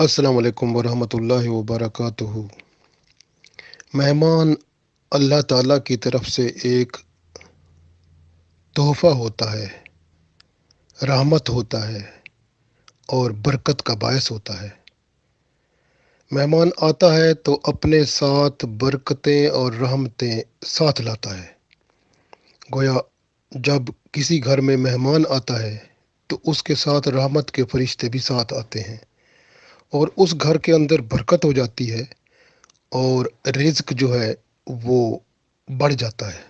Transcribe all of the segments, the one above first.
السلام علیکم ورحمۃ اللہ وبرکاتہ۔ مہمان اللہ تعالیٰ کی طرف سے ایک تحفہ ہوتا ہے، رحمت ہوتا ہے اور برکت کا باعث ہوتا ہے۔ مہمان آتا ہے تو اپنے ساتھ برکتیں اور رحمتیں ساتھ لاتا ہے۔ گویا جب کسی گھر میں مہمان آتا ہے تو اس کے ساتھ رحمت کے فرشتے بھی ساتھ آتے ہیں اور اس گھر کے اندر برکت ہو جاتی ہے اور رزق جو ہے وہ بڑھ جاتا ہے۔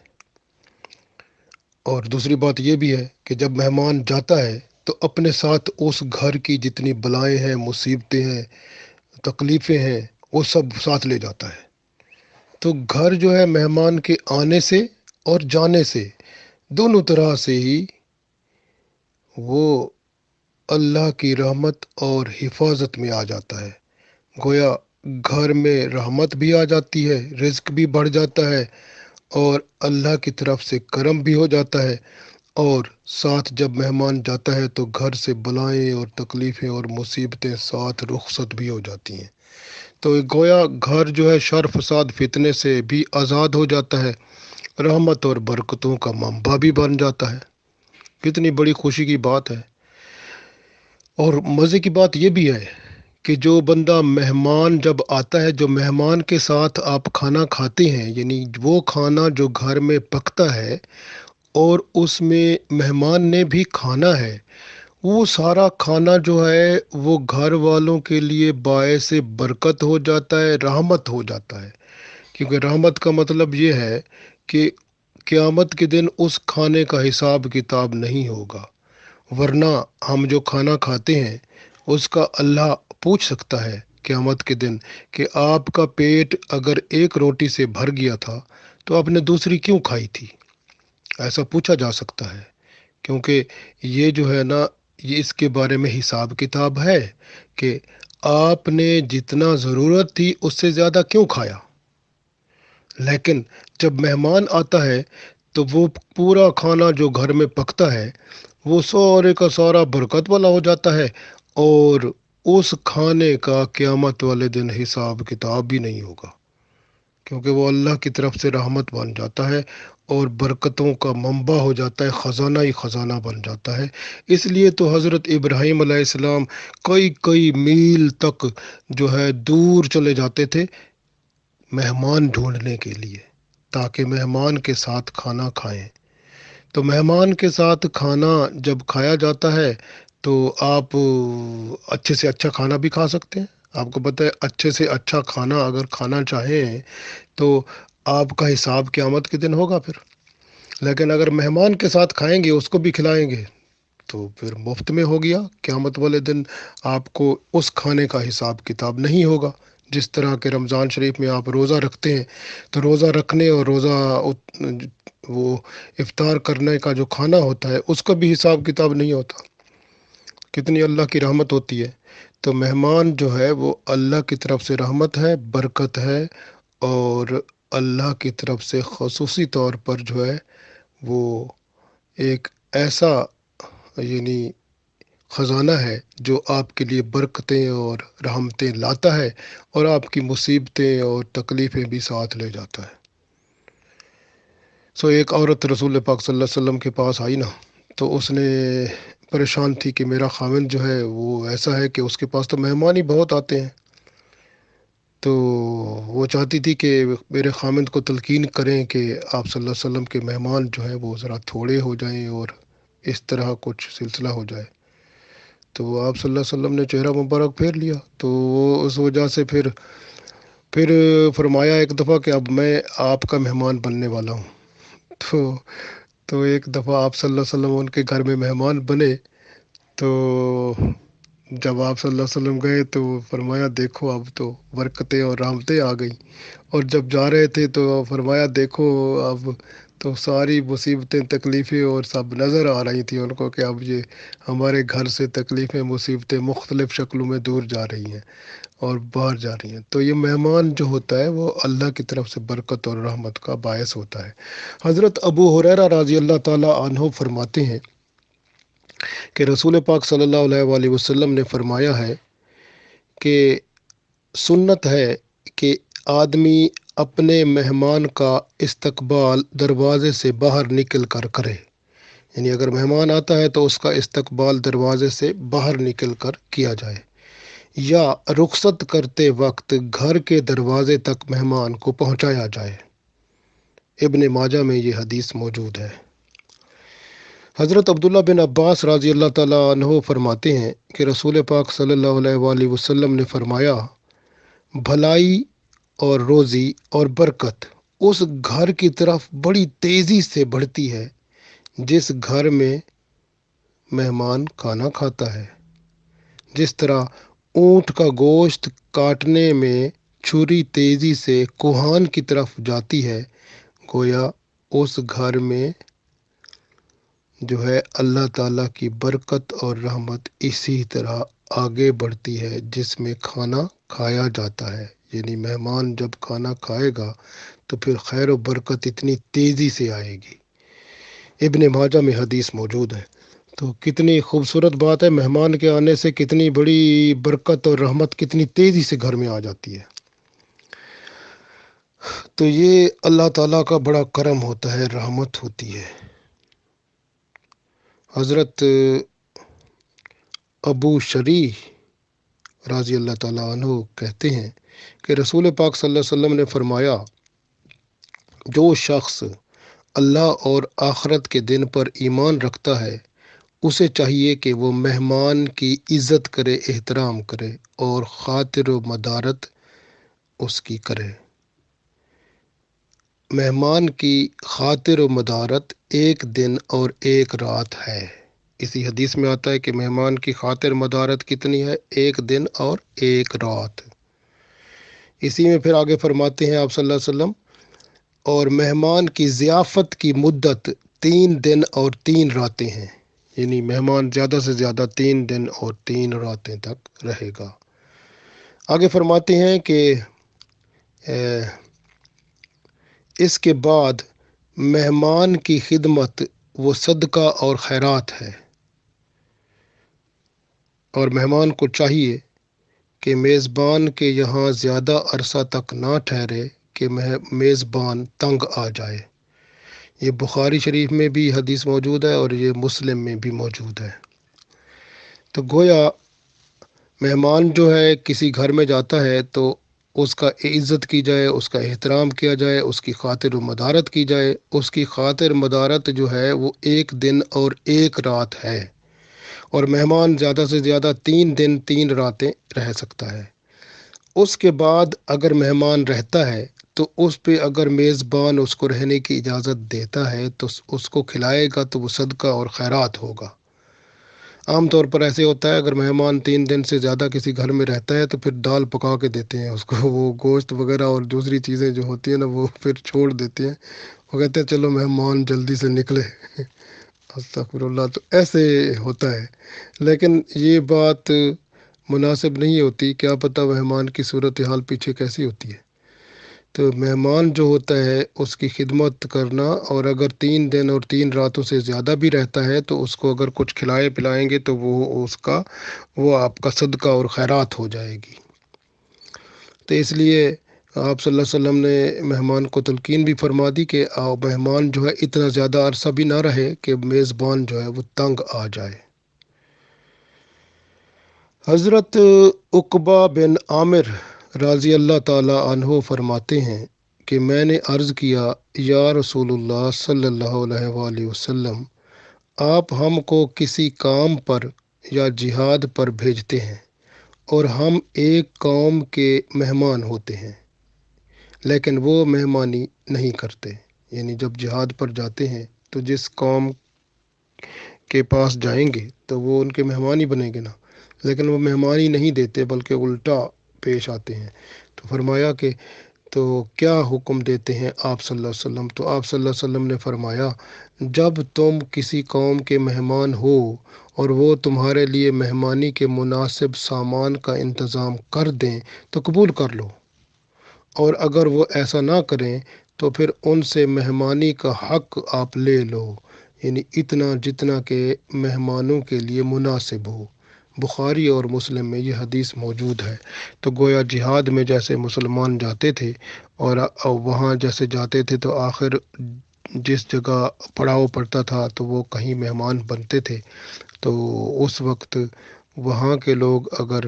اور دوسری بات یہ بھی ہے کہ جب مہمان جاتا ہے تو اپنے ساتھ اس گھر کی جتنی بلائیں ہیں، مصیبتیں ہیں، تکلیفیں ہیں، وہ سب ساتھ لے جاتا ہے۔ تو گھر جو ہے مہمان کے آنے سے اور جانے سے دونوں طرح سے ہی وہ اللہ کی رحمت اور حفاظت میں آ جاتا ہے۔ گویا گھر میں رحمت بھی آ جاتی ہے، رزق بھی بڑھ جاتا ہے اور اللہ کی طرف سے کرم بھی ہو جاتا ہے، اور ساتھ جب مہمان جاتا ہے تو گھر سے بلائیں اور تکلیفیں اور مصیبتیں ساتھ رخصت بھی ہو جاتی ہیں۔ تو گویا گھر جو ہے شر فساد فتنے سے بھی آزاد ہو جاتا ہے، رحمت اور برکتوں کا منبع بھی بن جاتا ہے۔ کتنی بڑی خوشی کی بات ہے۔ اور مزے کی بات یہ بھی ہے کہ جو بندہ مہمان جب آتا ہے، جو مہمان کے ساتھ آپ کھانا کھاتے ہیں، یعنی وہ کھانا جو گھر میں پکتا ہے اور اس میں مہمان نے بھی کھانا ہے، وہ سارا کھانا جو ہے وہ گھر والوں کے لیے باعث برکت ہو جاتا ہے، رحمت ہو جاتا ہے۔ کیونکہ رحمت کا مطلب یہ ہے کہ قیامت کے دن اس کھانے کا حساب کتاب نہیں ہوگا، ورنہ ہم جو کھانا کھاتے ہیں اس کا اللہ پوچھ سکتا ہے قیامت کے دن کہ آپ کا پیٹ اگر ایک روٹی سے بھر گیا تھا تو آپ نے دوسری کیوں کھائی تھی؟ ایسا پوچھا جا سکتا ہے، کیونکہ یہ جو ہے نا، یہ اس کے بارے میں حساب کتاب ہے کہ آپ نے جتنا ضرورت تھی اس سے زیادہ کیوں کھایا۔ لیکن جب مہمان آتا ہے تو وہ پورا کھانا جو گھر میں پکتا ہے وہ سارے کا سارا برکت والا ہو جاتا ہے، اور اس کھانے کا قیامت والے دن حساب کتاب بھی نہیں ہوگا، کیونکہ وہ اللہ کی طرف سے رحمت بن جاتا ہے اور برکتوں کا منبع ہو جاتا ہے، خزانہ ہی خزانہ بن جاتا ہے۔ اس لیے تو حضرت ابراہیم علیہ السلام کئی کئی میل تک جو ہے دور چلے جاتے تھے مہمان ڈھونڈنے کے لیے، تاکہ مہمان کے ساتھ کھانا کھائیں۔ تو مہمان کے ساتھ کھانا جب کھایا جاتا ہے تو آپ اچھے سے اچھا کھانا بھی کھا سکتے ہیں۔ آپ کو پتہ ہے اچھے سے اچھا کھانا اگر کھانا چاہیں تو آپ کا حساب قیامت کے دن ہوگا پھر۔ لیکن اگر مہمان کے ساتھ کھائیں گے، اس کو بھی کھلائیں گے، تو پھر مفت میں ہو گیا۔ قیامت والے دن آپ کو اس کھانے کا حساب کتاب نہیں ہوگا۔ جس طرح کہ رمضان شریف میں آپ روزہ رکھتے ہیں تو روزہ رکھنے اور روزہ وہ افطار کرنے کا جو کھانا ہوتا ہے اس کا بھی حساب کتاب نہیں ہوتا۔ کتنی اللہ کی رحمت ہوتی ہے۔ تو مہمان جو ہے وہ اللہ کی طرف سے رحمت ہے، برکت ہے، اور اللہ کی طرف سے خصوصی طور پر جو ہے وہ ایک ایسا یعنی خزانہ ہے جو آپ کے لیے برکتیں اور رحمتیں لاتا ہے اور آپ کی مصیبتیں اور تکلیفیں بھی ساتھ لے جاتا ہے۔ ایک عورت رسول پاک صلی اللہ علیہ وسلم کے پاس آئی نا، تو اس نے پریشان تھی کہ میرا خاوند جو ہے وہ ایسا ہے کہ اس کے پاس تو مہمان ہی بہت آتے ہیں، تو وہ چاہتی تھی کہ میرے خاوند کو تلقین کریں کہ آپ صلی اللہ علیہ وسلم کے مہمان جو ہیں وہ ذرا تھوڑے ہو جائیں اور اس طرح کچھ سلسلہ ہو جائے۔ تو آپ صلی اللہ علیہ وسلم نے چہرہ مبارک پھیر لیا، تو وہ اس وجہ سے پھر فرمایا ایک دفعہ کہ اب میں آپ کا مہمان بننے والا ہوں۔ تو تو ایک دفعہ آپ صلی اللہ علیہ وسلم ان کے گھر میں مہمان بنے، تو جب آپ صلی اللہ علیہ وسلم گئے تو فرمایا دیکھو اب تو برکتیں اور رحمتیں آ گئیں، اور جب جا رہے تھے تو فرمایا دیکھو اب تو ساری مصیبتیں تکلیفیں اور سب نظر آ رہی تھیں ان کو کہ اب یہ ہمارے گھر سے تکلیفیں مصیبتیں مختلف شکلوں میں دور جا رہی ہیں اور باہر جا رہی ہیں۔ تو یہ مہمان جو ہوتا ہے وہ اللہ کی طرف سے برکت اور رحمت کا باعث ہوتا ہے۔ حضرت ابو ہریرہ رضی اللہ تعالیٰ عنہ فرماتے ہیں کہ رسول پاک صلی اللہ علیہ وآلہ وسلم نے فرمایا ہے کہ سنت ہے کہ آدمی اپنے مہمان کا استقبال دروازے سے باہر نکل کر کرے، یعنی اگر مہمان آتا ہے تو اس کا استقبال دروازے سے باہر نکل کر کیا جائے، یا رخصت کرتے وقت گھر کے دروازے تک مہمان کو پہنچایا جائے۔ ابن ماجہ میں یہ حدیث موجود ہے۔ حضرت عبداللہ بن عباس رضی اللہ تعالیٰ عنہ فرماتے ہیں کہ رسول پاک صلی اللہ علیہ وآلہ وسلم نے فرمایا، بھلائی اور روزی اور برکت اس گھر کی طرف بڑی تیزی سے بڑھتی ہے جس گھر میں مہمان کھانا کھاتا ہے۔ جس طرح اونٹ کا گوشت کاٹنے میں چھری تیزی سے کوہان کی طرف جاتی ہے، گویا اس گھر میں جو ہے اللہ تعالیٰ کی برکت اور رحمت اسی طرح آگے بڑھتی ہے جس میں کھانا کھایا جاتا ہے، یعنی مہمان جب کھانا کھائے گا تو پھر خیر و برکت اتنی تیزی سے آئے گی۔ ابن ماجہ میں حدیث موجود ہے۔ تو کتنی خوبصورت بات ہے، مہمان کے آنے سے کتنی بڑی برکت اور رحمت کتنی تیزی سے گھر میں آ جاتی ہے۔ تو یہ اللہ تعالیٰ کا بڑا کرم ہوتا ہے، رحمت ہوتی ہے۔ حضرت ابو شریح رضی اللہ تعالیٰ عنہ کہتے ہیں کہ رسول پاک صلی اللہ علیہ وسلم نے فرمایا، جو شخص اللہ اور آخرت کے دن پر ایمان رکھتا ہے اسے چاہیے کہ وہ مہمان کی عزت کرے، احترام کرے اور خاطر و مدارت اس کی کرے۔ مہمان کی خاطر و مدارت ایک دن اور ایک رات ہے۔ اسی حدیث میں آتا ہے کہ مہمان کی خاطر مدارت کتنی ہے؟ ایک دن اور ایک رات۔ اسی میں پھر آگے فرماتے ہیں آپ صلی اللہ علیہ وسلم، اور مہمان کی ضیافت کی مدت 3 دن اور 3 راتیں ہیں، یعنی مہمان زیادہ سے زیادہ 3 دن اور 3 راتیں تک رہے گا۔ آگے فرماتے ہیں کہ اس کے بعد مہمان کی خدمت وہ صدقہ اور خیرات ہے، اور مہمان کو چاہیے کہ میزبان کے یہاں زیادہ عرصہ تک نہ ٹھہرے کہ میزبان تنگ آ جائے۔ یہ بخاری شریف میں بھی حدیث موجود ہے اور یہ مسلم میں بھی موجود ہے۔ تو گویا مہمان جو ہے کسی گھر میں جاتا ہے تو اس کا عزت کی جائے، اس کا احترام کیا جائے، اس کی خاطر و مدارت کی جائے۔ اس کی خاطر مدارت جو ہے وہ 1 دن اور 1 رات ہے، اور مہمان زیادہ سے زیادہ 3 دن 3 راتیں رہ سکتا ہے۔ اس کے بعد اگر مہمان رہتا ہے تو اس پہ اگر میزبان اس کو رہنے کی اجازت دیتا ہے تو اس کو کھلائے گا تو وہ صدقہ اور خیرات ہوگا۔ عام طور پر ایسے ہوتا ہے، اگر مہمان 3 دن سے زیادہ کسی گھر میں رہتا ہے تو پھر دال پکا کے دیتے ہیں اس کو، وہ گوشت وغیرہ اور دوسری چیزیں جو ہوتی ہیں نا وہ پھر چھوڑ دیتے ہیں، وہ کہتے ہیں چلو مہمان جلدی سے نکلے۔ استغفر اللہ۔ تو ایسے ہوتا ہے، لیکن یہ بات مناسب نہیں ہوتی، کیا پتہ مہمان کی صورتحال پیچھے کیسی ہوتی ہے۔ تو مہمان جو ہوتا ہے اس کی خدمت کرنا، اور اگر 3 دن اور 3 راتوں سے زیادہ بھی رہتا ہے تو اس کو اگر کچھ کھلائے پلائیں گے تو وہ آپ کا صدقہ اور خیرات ہو جائے گی۔ تو اس لیے آپ صلی اللہ علیہ وسلم نے مہمان کو تلقین بھی فرما دی کہ مہمان جو ہے اتنا زیادہ عرصہ بھی نہ رہے کہ میزبان جو ہے وہ تنگ آ جائے۔ حضرت عقبہ بن عامر رضی اللہ تعالی عنہ فرماتے ہیں کہ میں نے عرض کیا، یا رسول اللہ صلی اللہ علیہ وآلہ وسلم، آپ ہم کو کسی کام پر یا جہاد پر بھیجتے ہیں اور ہم ایک قوم کے مہمان ہوتے ہیں، لیکن وہ مہمانی نہیں کرتے، یعنی جب جہاد پر جاتے ہیں تو جس قوم کے پاس جائیں گے تو وہ ان کے مہمان ہی بنیں گے نا، لیکن وہ مہمانی نہیں دیتے بلکہ الٹا پیش آتے ہیں۔ تو فرمایا کہ تو کیا حکم دیتے ہیں آپ صلی اللہ علیہ وسلم؟ تو آپ صلی اللہ علیہ وسلم نے فرمایا، جب تم کسی قوم کے مہمان ہو اور وہ تمہارے لیے مہمانی کے مناسب سامان کا انتظام کر دیں تو قبول کر لو، اور اگر وہ ایسا نہ کریں تو پھر ان سے مہمانی کا حق آپ لے لو، یعنی اتنا جتنا کہ مہمانوں کے لیے مناسب ہو، بخاری اور مسلم میں یہ حدیث موجود ہے۔ تو گویا جہاد میں جیسے مسلمان جاتے تھے اور وہاں جیسے جاتے تھے تو آخر جس جگہ پڑاؤ پڑتا تھا تو وہ کہیں مہمان بنتے تھے، تو اس وقت وہاں کے لوگ اگر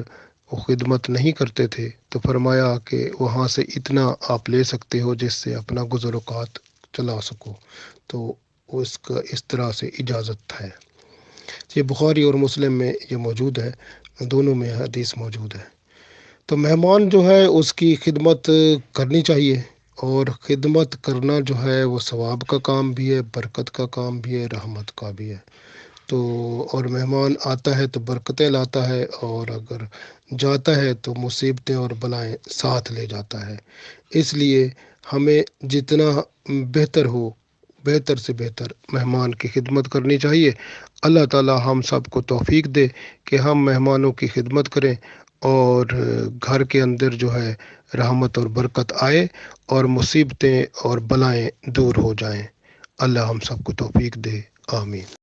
وہ خدمت نہیں کرتے تھے تو فرمایا کہ وہاں سے اتنا آپ لے سکتے ہو جس سے اپنا گزر اوقات چلا سکو، تو اس کا اس طرح سے اجازت ہے۔ یہ بخاری اور مسلم میں یہ موجود ہے، دونوں میں حدیث موجود ہے۔ تو مہمان جو ہے اس کی خدمت کرنی چاہیے، اور خدمت کرنا جو ہے وہ ثواب کا کام بھی ہے، برکت کا کام بھی ہے، رحمت کا بھی ہے۔ تو اور مہمان آتا ہے تو برکتیں لاتا ہے، اور اگر جاتا ہے تو مصیبتیں اور بلائیں ساتھ لے جاتا ہے۔ اس لیے ہمیں جتنا بہتر ہو، بہتر سے بہتر مہمان کی خدمت کرنی چاہیے۔ اللہ تعالی ہم سب کو توفیق دے کہ ہم مہمانوں کی خدمت کریں، اور گھر کے اندر جو ہے رحمت اور برکت آئے، اور مصیبتیں اور بلائیں دور ہو جائیں۔ اللہ ہم سب کو توفیق دے، آمین۔